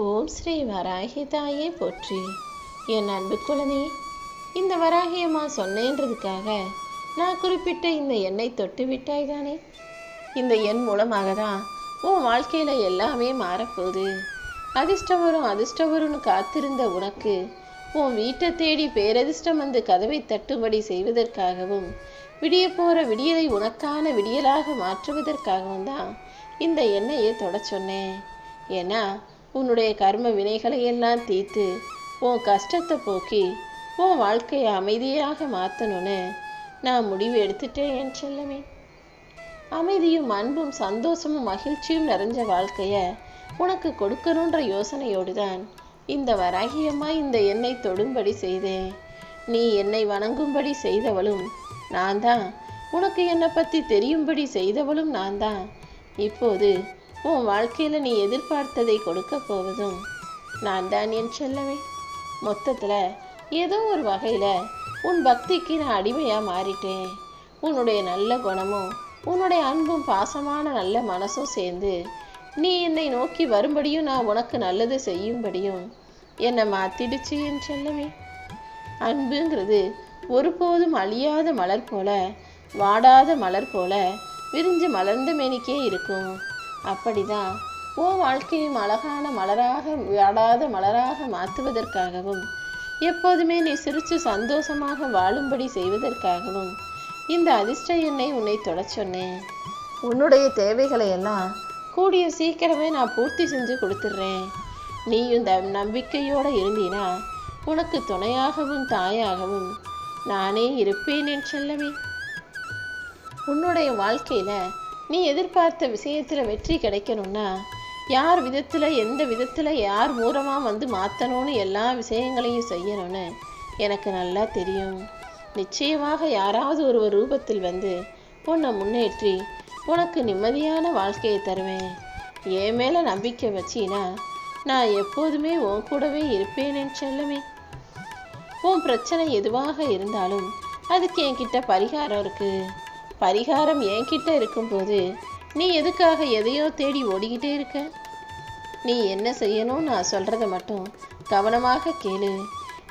ஓம் ஸ்ரீ வராகி தாயே போற்றி. என் அன்பு குழந்தை, இந்த வராகியம்மா சொன்னேன்றதுக்காக நான் குறிப்பிட்ட இந்த எண்ணை தொட்டு விட்டாய் தானே? இந்த எண் மூலமாக தான் உன் வாழ்க்கையில் எல்லாமே மாறப்போகுது. அதிர்ஷ்டம் வரும் அதிர்ஷ்டம் வரும்னு காத்திருந்த உனக்கு உன் வீட்டை தேடி பேரதிர்ஷ்டம் வந்து கதவை தட்டும்படி செய்வதற்காகவும் விடிய போகிற விடியலை உனக்கான விடியலாக மாற்றுவதற்காகவும் தான் இந்த எண்ணெயை தொட சொன்னேன். ஏன்னா உன்னுடைய கர்ம வினைகளை எல்லாம் தீர்த்து உன் கஷ்டத்தை போக்கி உன் வாழ்க்கையை அமைதியாக மாற்றணும்னு நான் முடிவு எடுத்துட்டேன் என் செல்லமே. அமைதியும் அன்பும் சந்தோஷமும் மகிழ்ச்சியும் நிறைஞ்ச வாழ்க்கைய உனக்கு கொடுக்கணுன்ற யோசனையோடு தான் இந்த வராகியம்மா இந்த எண்ணை தொடும்படி செய்தேன். நீ என்னை வணங்கும்படி செய்தவளும் நான் தான், உனக்கு என்னை பற்றி தெரியும்படி செய்தவளும் நான் தான். இப்போது உன் வாழ்க்கையில் நீ எதிர்பார்த்ததை கொடுக்க போவதும் நான் தான் என் செல்லமே. மொத்தத்தில் ஏதோ ஒரு வகையில் உன் பக்திக்கு நான் அடிமையாக மாறிட்டேன். உன்னுடைய நல்ல குணமும் உன்னுடைய அன்பும் பாசமான நல்ல மனசும் சேர்ந்து நீ என்னை நோக்கி வரும்படியும் நான் உனக்கு நல்லது செய்யும்படியும் என்னை மாற்றிடுச்சு என் செல்லமே. அன்புங்கிறது ஒருபோதும் அழியாத மலர் போல, வாடாத மலர் போல விரிஞ்சு மலர்ந்த மேனிக்கே இருக்கும். அப்படிதான் உன் வாழ்க்கையும் அழகான மலராக, வாடாத மலராக மாற்றுவதற்காகவும் எப்போதுமே நீ சிரித்து சந்தோஷமாக வாழும்படி செய்வதற்காகவும் இந்த அதிர்ஷ்ட எண்ணை உன்னை தொட சொன்னேன். உன்னுடைய தேவைகளை எல்லாம் கூடிய சீக்கிரமே நான் பூர்த்தி செஞ்சு கொடுத்துட்றேன். நீயும் நம்பிக்கையோடு இருந்தீனா உனக்கு துணையாகவும் தாயாகவும் நானே இருப்பேன் என் செல்லமே. உன்னுடைய வாழ்க்கையில் நீ எதிர்பார்த்த விஷயத்தில் வெற்றி கிடைக்கணும்னா யார் விதத்தில், எந்த விதத்தில், யார் மூலமாக வந்து மாற்றணும்னு எல்லா விஷயங்களையும் செய்யணும்னு எனக்கு நல்லா தெரியும். நிச்சயமாக யாராவது ஒரு ரூபத்தில் வந்து உன்னை முன்னேற்றி உனக்கு நிம்மதியான வாழ்க்கையை தருவேன். என் மேலே நம்பிக்கை வச்சினா நான் எப்போதுமே உன் கூடவே இருப்பேன் என் செல்லமே. உன் பிரச்சனை எதுவாக இருந்தாலும் அதுக்கு என்கிட்ட பரிகாரம் இருக்குது. பரிகாரம் என்கிட்ட இருக்கும்போது நீ எதுக்காக எதையோ தேடி ஓடிக்கிட்டே இருக்க? நீ என்ன செய்யணும் நான் சொல்கிறத மட்டும் கவனமாக கேளு.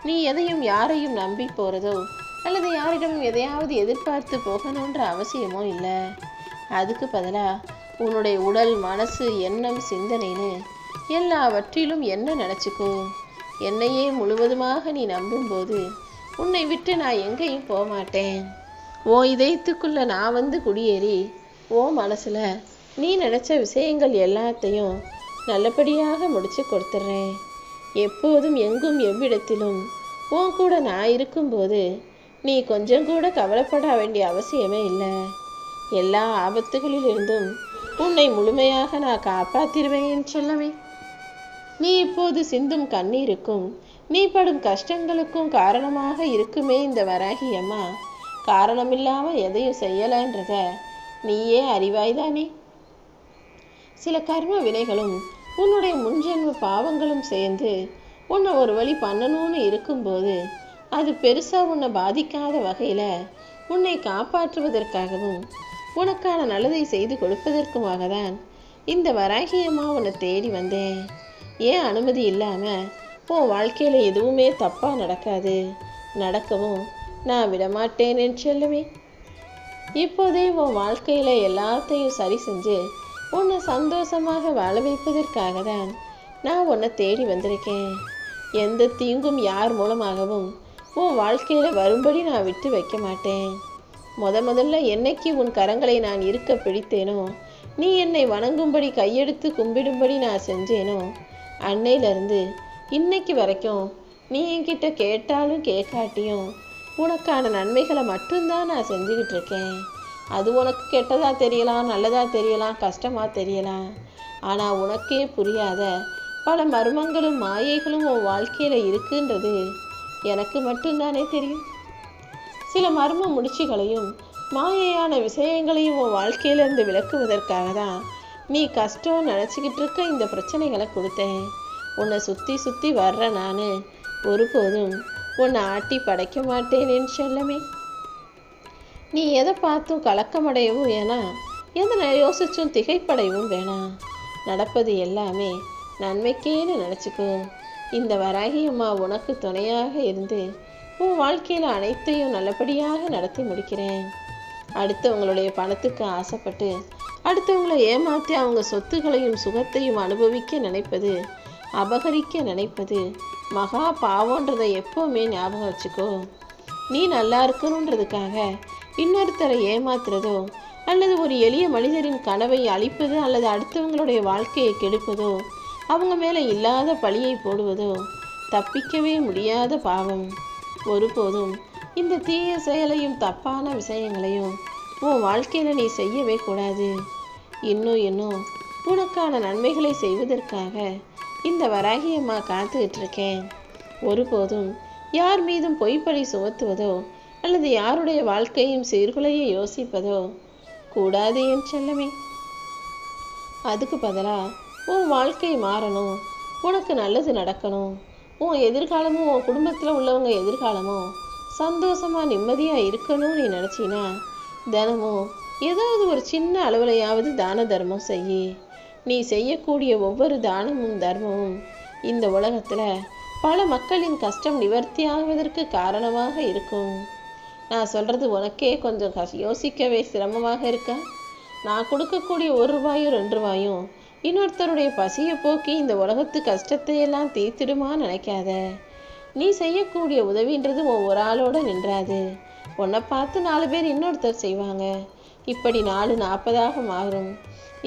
நீ எதையும் யாரையும் நம்பி போகிறதோ அல்லது யாரிடமும் எதையாவது எதிர்பார்த்து போகணுன்ற அவசியமோ இல்லை. அதுக்கு பதிலாக உன்னுடைய உடல், மனசு, எண்ணம், சிந்தனைன்னு எல்லாவற்றிலும் என்ன நினச்சிக்கோ. என்னையே முழுவதுமாக நீ நம்பும்போது உன்னை விட்டு நான் எங்கேயும் போக மாட்டேன். ஓ இதயத்துக்குள்ள நான் வந்து குடியேறி ஓ மனசுல நீ நினைச்ச விஷயங்கள் எல்லாத்தையும் நல்லபடியாக முடிச்சு கொடுத்துட்றேன். எப்போதும் எங்கும் எவ்விடத்திலும் உன் கூட நான் இருக்கும்போது நீ கொஞ்சம் கூட கவலைப்பட வேண்டிய அவசியமே இல்லை. எல்லா ஆபத்துகளிலிருந்தும் உன்னை முழுமையாக நான் காப்பாத்திருவேன் செல்லமே. நீ இப்போது சிந்தும் கண்ணீருக்கும் நீ படும் கஷ்டங்களுக்கும் காரணமாக இருக்குமே இந்த வராகி அம்மா காரணமில்லாமல் எதையும் செய்யலைன்றத நீயே அறிவாய்தானே. சில கர்ம வினைகளும் உன்னுடைய முன்ஜென்ம பாவங்களும் சேர்ந்து உன்னை ஒரு வழி பண்ணணும்னு இருக்கும்போது அது பெருசாக உன்னை பாதிக்காத வகையில் உன்னை காப்பாற்றுவதற்காகவும் உனக்கான நல்லதை செய்து கொடுப்பதற்குமாக தான் இந்த வராகியம்மா உன்னை தேடி வந்தேன். ஏன் அனுமதி இல்லாமல் உன் வாழ்க்கையில் எதுவுமே தப்பாக நடக்காது, நடக்கவும் நான் விடமாட்டேன் என் செல்லமே. இப்போதே உன் வாழ்க்கையில் எல்லாத்தையும் சரி செஞ்சு உன்னை சந்தோஷமாக வாழ வைப்பதற்காக தான் நான் உன்னை தேடி வந்திருக்கேன். எந்த தீங்கும் யார் மூலமாகவும் உன் வாழ்க்கையில் வரும்படி நான் விட்டு வைக்க மாட்டேன். முதல்ல என்னைக்கு உன் கரங்களை நான் இருக்க பிடித்தேனோ, நீ என்னை வணங்கும்படி கையெடுத்து கும்பிடும்படி நான் செஞ்சேனோ, அன்னையிலிருந்து இன்னைக்கு வரைக்கும் நீ என்கிட்ட கேட்டாலும் கேட்காட்டியும் உனக்கான நன்மைகளை மட்டும்தான் நான் செஞ்சுக்கிட்டு இருக்கேன். அது உனக்கு கெட்டதாக தெரியலாம், நல்லதாக தெரியலாம், கஷ்டமாக தெரியலாம். ஆனால் உனக்கே புரியாத பல மர்மங்களும் மாயைகளும் உன் வாழ்க்கையில் இருக்குன்றது எனக்கு மட்டும்தானே தெரியும். சில மர்ம முடிச்சுகளையும் மாயையான விஷயங்களையும் உன் வாழ்க்கையிலேருந்து விளக்குவதற்காக தான் நீ கஷ்டம் நினச்சிக்கிட்டு இருக்க இந்த பிரச்சனைகளை கொடுத்தேன். உன்னை சுற்றி சுற்றி வர்ற நான் ஒருபோதும் உன்னை ஆட்டி படைக்க மாட்டேன் என் செல்லமே. நீ எதை பார்த்தும் கலக்கமடையவும் வேணாம், எதை யோசிச்சும் திகைப்படையவும் வேணாம். நடப்பது எல்லாமே நன்மைக்கேன்னு நினச்சிக்கோ. இந்த வராகி அம்மா உனக்கு துணையாக இருந்து உன் வாழ்க்கையில் அனைத்தையும் நல்லபடியாக நடத்தி முடிக்கிறேன். அடுத்தவங்களுடைய பணத்துக்கு ஆசைப்பட்டு அடுத்தவங்களை ஏமாற்றி அவங்க சொத்துக்களையும் சுகத்தையும் அனுபவிக்க நினைப்பது, அபகரிக்க நினைப்பது மகா பாவன்றதை எப்போவுமே ஞாபகம் வச்சுக்கோ. நீ நல்லா இருக்கணுன்றதுக்காக இன்னொருத்தரை ஏமாத்துறதோ அல்லது ஒரு எளிய மனிதரின் கனவை அழிப்பதோ அல்லது அடுத்தவங்களுடைய வாழ்க்கையை கெடுப்பதோ அவங்க மேலே இல்லாத பழியை போடுவதோ தப்பிக்கவே முடியாத பாவம். ஒருபோதும் இந்த தீய செயலையும் தப்பான விஷயங்களையும் உன் வாழ்க்கையில் நீ செய்யவே கூடாது. இன்னும் உனக்கான நன்மைகளை செய்வதற்காக இந்த வராகி அம்மா காத்துக்கிட்டு இருக்கேன். ஒருபோதும் யார் மீதும் பொய்ப்பழி சுமத்துவதோ அல்லது யாருடைய வாழ்க்கையும் சீர்குலைய யோசிப்பதோ கூடாது என் செல்லமே. அதுக்கு பதிலாக உன் வாழ்க்கை மாறணும், உனக்கு நல்லது நடக்கணும், உன் எதிர்காலமும் உன் குடும்பத்தில் உள்ளவங்க எதிர்காலமும் சந்தோஷமாக நிம்மதியாக இருக்கணும்னு நீ நினச்சினா தினமும் ஏதாவது ஒரு சின்ன அளவுலையாவது தான தர்மம் செய்யி. நீ செய்யக்கூடிய ஒவ்வொரு தானமும் தர்மமும் இந்த உலகத்தில் பல மக்களின் கஷ்டம் நிவர்த்தி ஆகுவதற்கு காரணமாக இருக்கும். நான் சொல்கிறது உனக்கே கொஞ்சம் யோசிக்கவே சிரமமாக இருக்கா? நான் கொடுக்கக்கூடிய 1 ரூபாயும் 2 ரூபாயும் இன்னொருத்தருடைய பசியை போக்கி இந்த உலகத்து கஷ்டத்தை எல்லாம் தீர்த்திடுமா நினைக்காத. நீ செய்யக்கூடிய உதவின்றது ஒரு ஆளோட நின்றாது. உன்னை பார்த்து 4 பேர் இன்னொருத்தர் செய்வாங்க. இப்படி 4 40 மாறும்.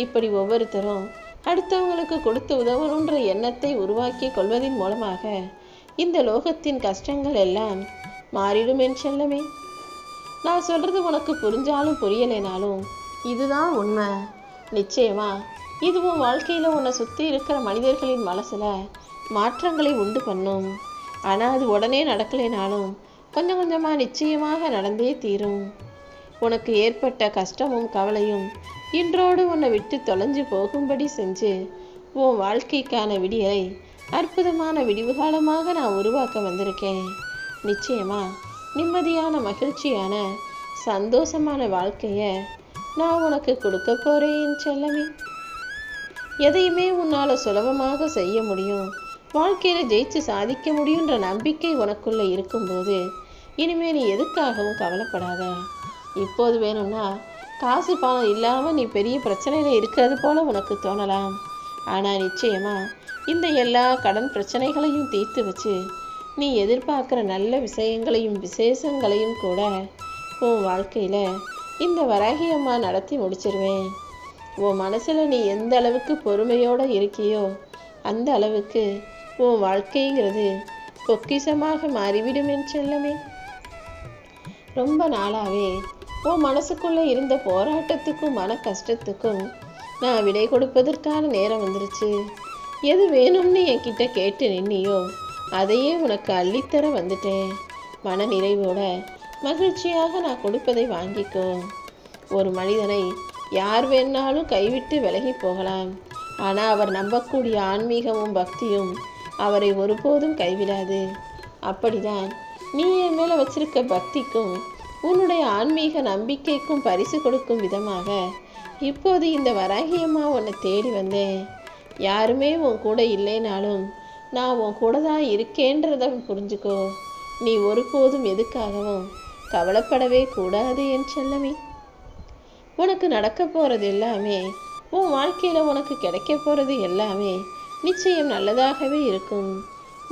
இப்படி ஒவ்வொருத்தரும் அடுத்தவங்களுக்கு கொடுத்து உதவணுன்ற எண்ணத்தை உருவாக்கி கொள்வதன் மூலமாக இந்த லோகத்தின் கஷ்டங்கள் எல்லாம் மாறிடும் என் செல்லமே. நான் சொல்றது உனக்கு புரிஞ்சாலும் புரியலைனாலும் இதுதான் உண்மை. நிச்சயமா இதுவும் வாழ்க்கையில் உன்னை சுற்றி இருக்கிற மனிதர்களின் மனசில் மாற்றங்களை உண்டு பண்ணும். ஆனால் அது உடனே நடக்கலைனாலும் கொஞ்சம் கொஞ்சமாக நிச்சயமாக நடந்தே தீரும். உனக்கு ஏற்பட்ட கஷ்டமும் கவலையும் இன்றோடு உன்னை விட்டு தொலைஞ்சு போகும்படி செஞ்சு உன் வாழ்க்கைக்கான விடியலை அற்புதமான விடிவு காலமாக நான் உருவாக்க வந்திருக்கேன். நிச்சயமா நிம்மதியான மகிழ்ச்சியான சந்தோஷமான வாழ்க்கையை நான் உனக்கு கொடுக்க போறேன் செல்லமே. எதையுமே உன்னால் சுலபமாக செய்ய முடியும், வாழ்க்கையில் ஜெயிச்சு சாதிக்க முடியுன்ற நம்பிக்கை உனக்குள்ளே இருக்கும்போது இனிமேல் நீ எதுக்காகவும் கவலைப்படாத. இப்போது வேணும்னா காசு பணம் இல்லாமல் நீ பெரிய பிரச்சனையில் இருக்கிறது போல உனக்கு தோணலாம். ஆனால் நிச்சயமாக இந்த எல்லா கடன் பிரச்சனைகளையும் தீர்த்து வச்சு நீ எதிர்பார்க்குற நல்ல விஷயங்களையும் விசேஷங்களையும் கூட உன் வாழ்க்கையில் இந்த வராகி அம்மா நடத்தி முடிச்சிருவேன். உன் மனசில் நீ எந்த அளவுக்கு பொறுமையோடு இருக்கியோ அந்த அளவுக்கு உன் வாழ்க்கைங்கிறது பொக்கிஷமாக மாறிவிடும் என் செல்லமே. ரொம்ப நாளாகவே உன் மனசுக்குள்ளே இருந்த போராட்டத்துக்கும் மன கஷ்டத்துக்கும் நான் விடை கொடுப்பதற்கான நேரம் வந்துருச்சு. எது வேணும்னு என்கிட்ட கேட்டு நின்னியோ அதையே உனக்கு அள்ளித்தர வந்துட்டேன். மன நிறைவோட மகிழ்ச்சியாக நான் கொடுப்பதை வாங்கிக்கோ. ஒரு மனிதனை யார் வேணாலும் கைவிட்டு விலகி போகலாம், ஆனால் அவர் நம்பக்கூடிய ஆன்மீகமும் பக்தியும் அவரை ஒருபோதும் கைவிடாது. அப்படிதான் நீ என் மேலே வச்சிருக்க பக்திக்கும் உன்னுடைய ஆன்மீக நம்பிக்கைக்கும் பரிசு கொடுக்கும் விதமாக இப்போது இந்த வராகி அம்மா உன்னை தேடி வந்தேன். யாருமே உன் கூட இல்லைனாலும் நான் உன் கூட தான் இருக்கேன்றதை புரிஞ்சுக்கோ. நீ ஒருபோதும் எதுக்காகவும் கவலைப்படவே கூடாது என் செல்லமே. உனக்கு நடக்க போகிறது எல்லாமே, உன் வாழ்க்கையில் உனக்கு கிடைக்க போகிறது எல்லாமே நிச்சயம் நல்லதாகவே இருக்கும்.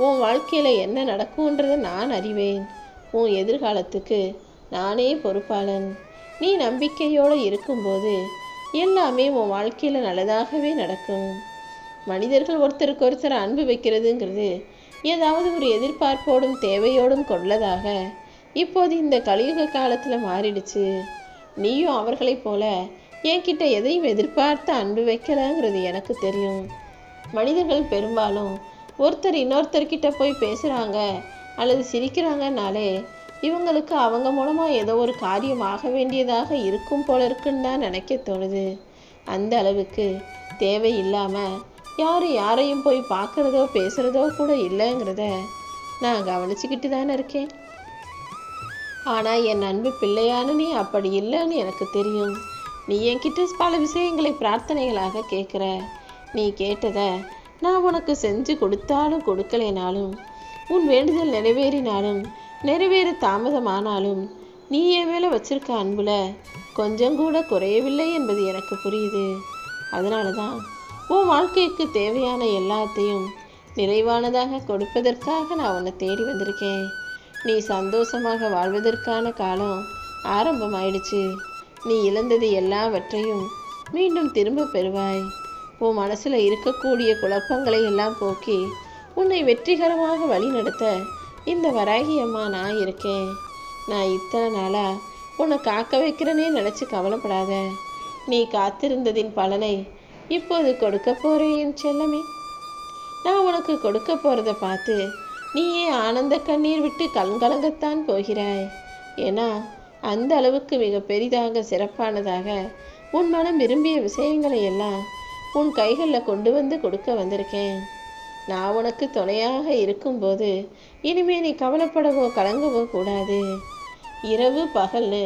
உன் வாழ்க்கையில் என்ன நடக்கும்ன்றதை நான் அறிவேன். உன் எதிர்காலத்துக்கு நானே பொறுப்பாளன். நீ நம்பிக்கையோடு இருக்கும்போது எல்லாமே உன் வாழ்க்கையில் நல்லதாகவே நடக்கும். மனிதர்கள் ஒருத்தருக்கு ஒருத்தர் அன்பு வைக்கிறதுங்கிறது ஏதாவது ஒரு எதிர்பார்ப்போடும் தேவையோடும் கொள்ளதாக இப்போது இந்த கலியுக காலத்தில் மாறிடுச்சு. நீயும் அவர்களைப் போல என்கிட்ட எதையும் எதிர்பார்த்து அன்பு வைக்கலங்கிறது எனக்கு தெரியும். மனிதர்கள் பெரும்பாலும் ஒருத்தர் இன்னொருத்தர்கிட்ட போய் பேசுகிறாங்க அல்லது சிரிக்கிறாங்கனாலே இவங்களுக்கு அவங்க மூலமாக ஏதோ ஒரு காரியம் ஆக வேண்டியதாக இருக்கும் போல இருக்குன்னு தான் நினைக்க தோணுது. அந்த அளவுக்கு தேவை இல்லாமல் யாரையும் போய் பார்க்குறதோ பேசுகிறதோ கூட இல்லைங்கிறத நான் கவனிச்சுக்கிட்டு தானே இருக்கேன். ஆனால் என் அன்பு பிள்ளையான நீ அப்படி இல்லைன்னு எனக்கு தெரியும். நீ என்கிட்ட பல விஷயங்களை பிரார்த்தனைகளாக கேட்குற. நீ கேட்டதை நான் உனக்கு செஞ்சு கொடுத்தாலும் கொடுக்கலைனாலும், உன் வேண்டுதல் நிறைவேறினாலும் நிறைவேற தாமதமானாலும் நீ என் மேலே வச்சிருக்க அன்புல கொஞ்சம் கூட குறையவில்லை என்பது எனக்கு புரியுது. அதனால தான் உன் வாழ்க்கைக்கு தேவையான எல்லாத்தையும் நிறைவானதாக கொடுப்பதற்காக நான் உன்னை தேடி வந்திருக்கேன். நீ சந்தோஷமாக வாழ்வதற்கான காலம் ஆரம்பமாயிடுச்சு. நீ இழந்தது எல்லாவற்றையும் மீண்டும் திரும்ப பெறுவாய். உன் மனசில் இருக்கக்கூடிய குழப்பங்களை எல்லாம் போக்கி உன்னை வெற்றிகரமாக வழி நடத்த இந்த வராகி அம்மா நான் இருக்கேன். நான் இத்தனை நாளாக உன்னை காக்க வைக்கிறேனே நினச்சி கவலைப்படாத. நீ காத்திருந்ததின் பலனை இப்போது கொடுக்க போகிறேன் என் செல்லமே. நான் உனக்கு கொடுக்க போகிறத பார்த்து நீயே ஆனந்த கண்ணீர் விட்டு கலங்கத்தான் போகிறாய். ஏன்னா அந்த அளவுக்கு மிக பெரிதாக சிறப்பானதாக உன் மனம் விரும்பிய விஷயங்களை எல்லாம் உன் கைகளில் கொண்டு வந்து கொடுக்க வந்திருக்கேன். நான் உனக்கு துணையாக இருக்கும்போது இனிமே நீ கவலைப்படவோ கலங்கவோ கூடாது. இரவு பகல்னு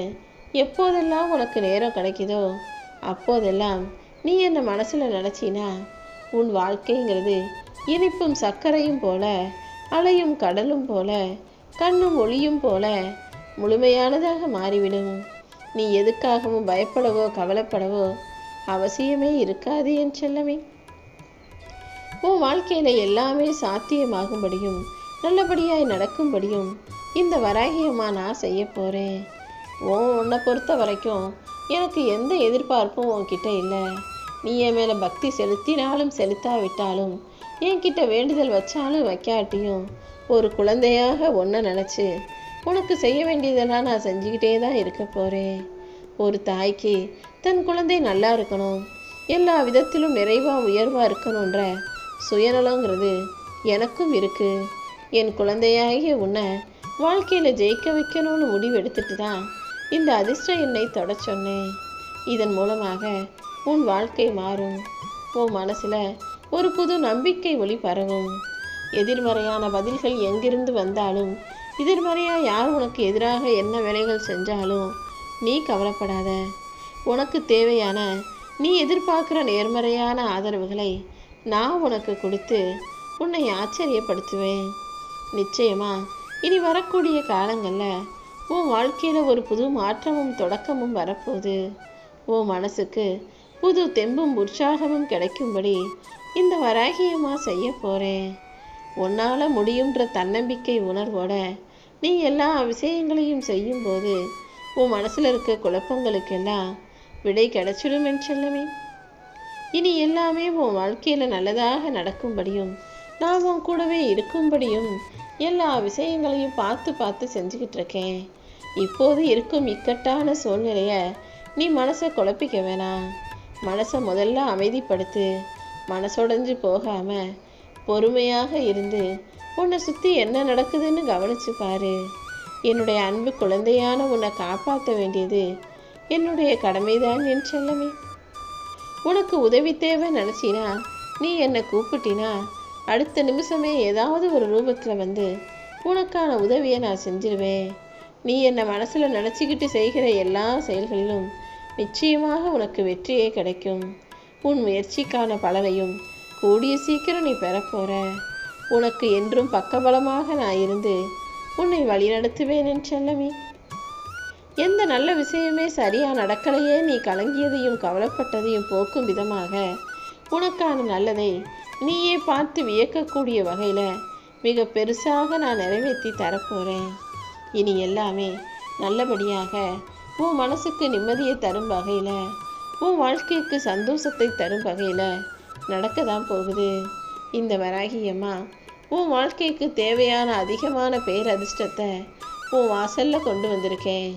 எப்போதெல்லாம் உனக்கு நேரம் கிடைக்குதோ அப்போதெல்லாம் நீ என்னை மனசில் நினச்சினா உன் வாழ்க்கைங்கிறது இனிப்பும் சர்க்கரையும் போல, அலையும் கடலும் போல, கண்ணும் ஒளியும் போல முழுமையானதாக மாறிவிடும். நீ எதுக்காகவும் பயப்படவோ கவலைப்படவோ அவசியமே இருக்காது என் செல்லமே. உன் வாழ்க்கையில் எல்லாமே சாத்தியமாகும்படியும் நல்லபடியாய் நடக்கும்படியும் இந்த வராகியம்மா நான் செய்ய போகிறேன். உன்னை பொறுத்த வரைக்கும் எனக்கு எந்த எதிர்பார்ப்பும் உன்கிட்ட இல்லை. நீ என் மேலே பக்தி செலுத்தினாலும் செலுத்தாவிட்டாலும், என்கிட்ட வேண்டுதல் வச்சாலும் வைக்காட்டியும், ஒரு குழந்தையாக ஒன்றை நினச்சி உனக்கு செய்ய வேண்டியதெல்லாம் நான் செஞ்சுக்கிட்டே தான் இருக்க போகிறேன். ஒரு தாய்க்கு தன் குழந்தை நல்லா இருக்கணும், எல்லா விதத்திலும் நிறைவாக உயர்வாக இருக்கணுன்ற சுயநலங்கிறது எனக்கும் இருக்குது. என் குழந்தையாகிய உன்னை வாழ்க்கையில் ஜெயிக்க வைக்கணும்னு முடிவெடுத்துட்டு தான் இந்த அதிர்ஷ்ட எண்ணை தொட சொன்னேன். இதன் மூலமாக உன் வாழ்க்கை மாறும். உன் மனசில் ஒரு புது நம்பிக்கை ஒளி பரவும். எதிர்மறையான பதில்கள் எங்கிருந்து வந்தாலும், எதிர்மறையாக யார் உனக்கு எதிராக என்ன வேலைகள் செஞ்சாலும் நீ கவலைப்படாத. உனக்கு தேவையான நீ எதிர்பார்க்குற நேர்மறையான ஆதரவுகளை நான் உனக்கு கொடுத்து உன்னை ஆச்சரியப்படுத்துவேன். நிச்சயமா இனி வரக்கூடிய காலங்களில் உன் வாழ்க்கையில் ஒரு புது மாற்றமும் தொடக்கமும் வரப்போகுது. உன் மனசுக்கு புது தெம்பும் உற்சாகமும் கிடைக்கும்படி இந்த வராகியம்மா செய்ய போகிறேன். உன்னால் முடியுன்ற தன்னம்பிக்கை உணர்வோட நீ எல்லா விஷயங்களையும் செய்யும்போது உன் மனசில் இருக்க குழப்பங்களுக்கெல்லாம் விடை கிடைச்சிடும் என் செல்லமே. இனி எல்லாமே உன் வாழ்க்கையில் நல்லதாக நடக்கும்படியும் நான் உன் கூடவே இருக்கும்படியும் எல்லா விஷயங்களையும் பார்த்து பார்த்து செஞ்சுக்கிட்டு இருக்கேன். இப்போது இருக்கும் இக்கட்டான சூழ்நிலையை நீ மனசை குழப்பிக்க வேணாம். மனசை முதல்ல அமைதிப்படுத்து. மனசொடைஞ்சு போகாமல் பொறுமையாக இருந்து உன்னை சுற்றி என்ன நடக்குதுன்னு கவனிச்சு பாரு. என்னுடைய அன்பு குழந்தையான உன்னை காப்பாற்ற வேண்டியது என்னுடைய கடமைதான் என் செல்லமே. உனக்கு உதவி தேவை நினச்சினா நீ என்னை கூப்பிட்டினா அடுத்த நிமிஷமே ஏதாவது ஒரு ரூபத்தில் வந்து உனக்கான உதவியை நான் செஞ்சிருவேன். நீ என்னை மனசில் நினச்சிக்கிட்டு செய்கிற எல்லா செயல்களிலும் நிச்சயமாக உனக்கு வெற்றியே கிடைக்கும். உன் முயற்சிக்கான பலனையும் கூடிய சீக்கிரம் நீ பெறப்போற. உனக்கு என்றும் பக்கபலமாக நான் இருந்து உன்னை வழிநடத்துவேன் என் செல்லமே. எந்த நல்ல விஷயமே சரியாக நடக்கலையே நீ கலங்கியதையும் கவலைப்பட்டதையும் போக்கும் விதமாக உனக்கான நல்லதை நீயே பார்த்து வியக்கக்கூடிய வகையில் மிக பெருசாக நான் நிறைவேற்றி தரப்போகிறேன். இனி எல்லாமே நல்லபடியாக உன் மனசுக்கு நிம்மதியை தரும் வகையில், உன் வாழ்க்கைக்கு சந்தோஷத்தை தரும் வகையில் நடக்க தான் போகுது. இந்த வராகியம்மா உன் வாழ்க்கைக்கு தேவையான அதிகமான பேரதிர்ஷ்டத்தை உன் வாசலில் கொண்டு வந்திருக்கேன்.